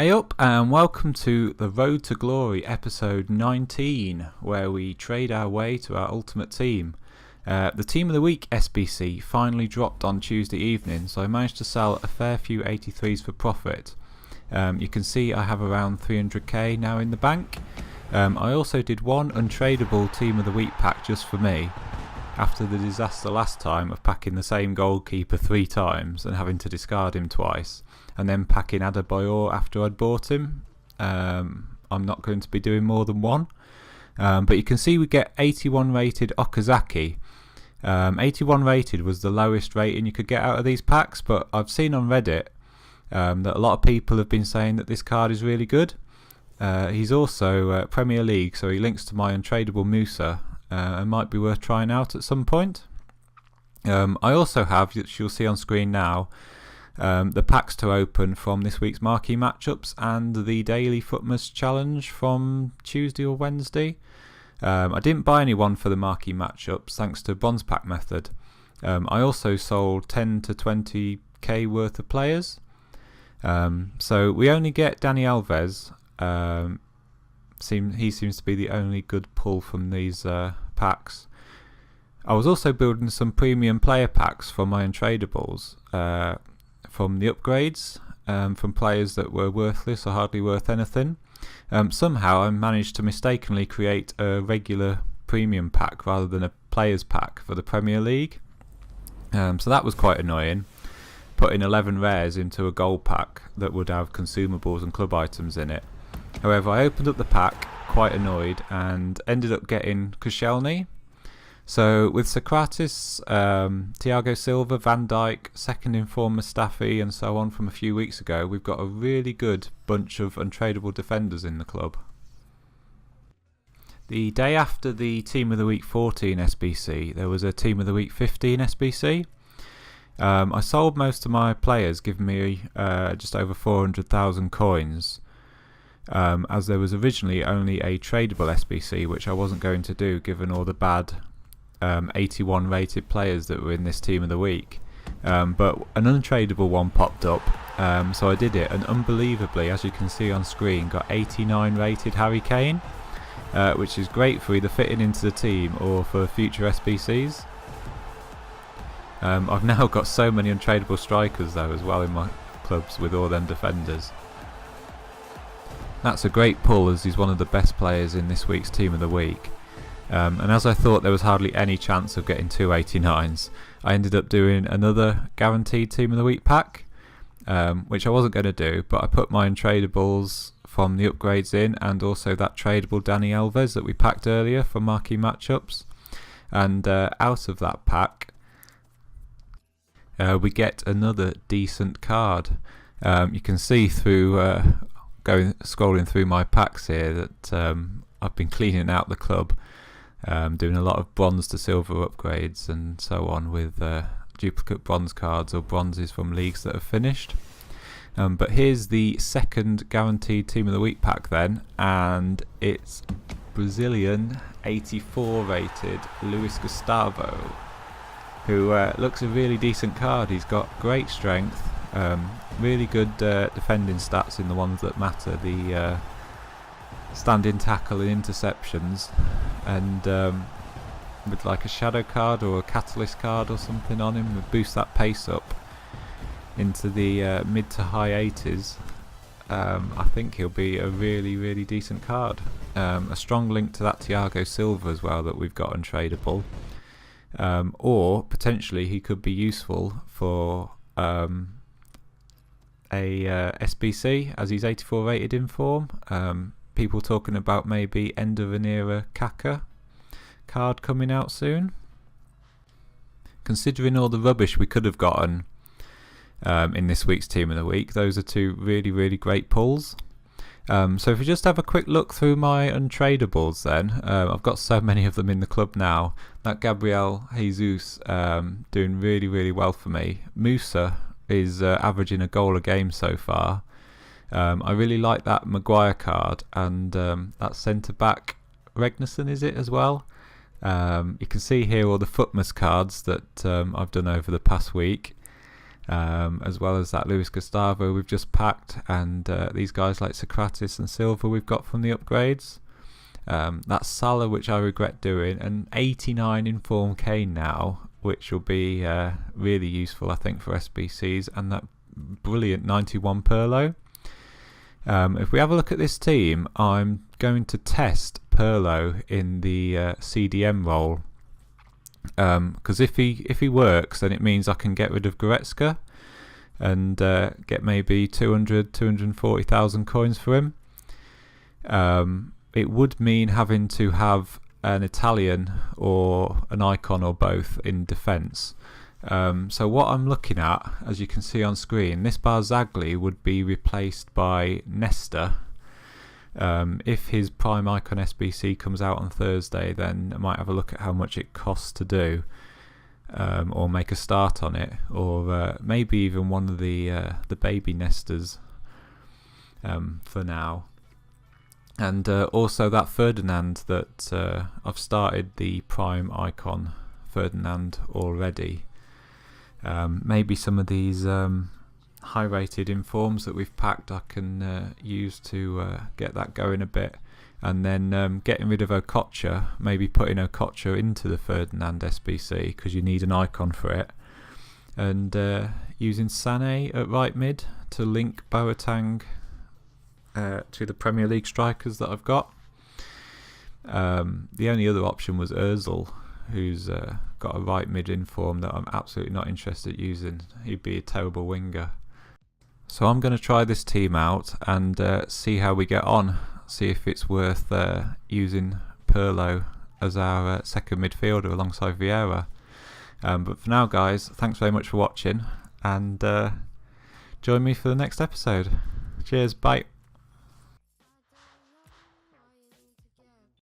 Hey up and welcome to the Road to Glory episode 19, where we trade our way to our ultimate team. The Team of the Week SBC finally dropped on Tuesday evening, so I managed to sell a fair few 83s for profit. You can see I have around 300k now in the bank. I also did one untradeable Team of the Week pack just for me, after the disaster last time of packing the same goalkeeper 3 times and having to discard him twice, and then packing Adebayor after I'd bought him. I'm not going to be doing more than one. But you can see we get 81 rated Okazaki. 81 rated was the lowest rating you could get out of these packs, but I've seen on Reddit that a lot of people have been saying that this card is really good. He's also Premier League, so he links to my untradeable Musa, and might be worth trying out at some point. I also have, which you'll see on screen now, the packs to open from this week's marquee matchups and the daily Footmas challenge from Tuesday or Wednesday. I didn't buy anyone for the marquee matchups thanks to bronze pack method. I also sold 10 to 20k worth of players. So we only get Dani Alves. He seems to be the only good pull from these packs. I was also building some premium player packs for my untradables from the upgrades, from players that were worthless or hardly worth anything. Somehow I managed to mistakenly create a regular premium pack rather than a players pack for the Premier League. So that was quite annoying, putting 11 rares into a gold pack that would have consumables and club items in it. However, I opened up the pack quite annoyed and ended up getting Koscielny. So with Socrates, Thiago Silva, Van Dijk, second in form Mustafi and so on from a few weeks ago, we've got a really good bunch of untradeable defenders in the club. The day after the Team of the Week 14 SBC, there was a Team of the Week 15 SBC. I sold most of my players, giving me just over 400,000 coins. As there was originally only a tradable SBC, which I wasn't going to do given all the bad 81 rated players that were in this Team of the Week. But an untradeable one popped up, so I did it, and unbelievably, as you can see on screen, got 89 rated Harry Kane, which is great for either fitting into the team or for future SBCs. I've now got so many untradeable strikers though as well in my clubs with all them defenders. That's a great pull, as he's one of the best players in this week's Team of the Week. And as I thought there was hardly any chance of getting 2 89s, I ended up doing another guaranteed Team of the Week pack, which I wasn't going to do, but I put my untradables from the upgrades in, and also that tradable Dani Alves that we packed earlier for marquee matchups. And out of that pack, we get another decent card. You can see through scrolling through my packs here that I've been cleaning out the club, doing a lot of bronze to silver upgrades and so on with duplicate bronze cards or bronzes from leagues that have finished. But here's the second guaranteed Team of the Week pack then, and it's Brazilian 84 rated Luis Gustavo, who looks a really decent card. He's got great strength, really good defending stats in the ones that matter, the standing tackle and interceptions, and with like a shadow card or a catalyst card or something on him, would boost that pace up into the mid to high 80s. I think he'll be a really decent card. A strong link to that Thiago Silva as well that we've got untradeable, or potentially he could be useful for a SBC, as he's 84 rated in form. People talking about maybe end of an era Kaka card coming out soon. Considering all the rubbish we could have gotten in this week's Team of the Week, those are two really great pulls. So if we just have a quick look through my untradables then, I've got so many of them in the club now. That Gabriel Jesus doing really well for me. Musa is averaging a goal a game so far. I really like that Maguire card, and that centre back Regnason, is it as well? You can see here all the Footmas cards that I've done over the past week. as well as that Luis Gustavo we've just packed, and these guys like Socrates and Silva we've got from the upgrades. That's Salah, which I regret doing, and 89 informed Kane now, which will be really useful I think for SBCs, and that brilliant 91 Pirlo. If we have a look at this team, I'm going to test Pirlo in the CDM role, because if he works, then it means I can get rid of Goretzka and get maybe 240,000 coins for him. It would mean having to have an Italian or an icon or both in defence. So what I'm looking at, as you can see on screen, this Barzagli would be replaced by Nesta. If his prime icon SBC comes out on Thursday, then I might have a look at how much it costs to do, or make a start on it, or maybe even one of the baby Nestas for now. And also that Ferdinand that I've started the prime icon Ferdinand already. Maybe some of these high rated informs that we've packed I can use to get that going a bit, and then getting rid of Okocha, maybe putting Okocha into the Ferdinand SBC because you need an icon for it, and using Sané at right mid to link Boateng to the Premier League strikers that I've got. The only other option was Ozil, who's got a right mid inform that I'm absolutely not interested in using. He'd be a terrible winger. So I'm going to try this team out and see how we get on, see if it's worth using Pirlo as our second midfielder alongside Vieira. But for now guys, thanks very much for watching, and join me for the next episode. Cheers, bye.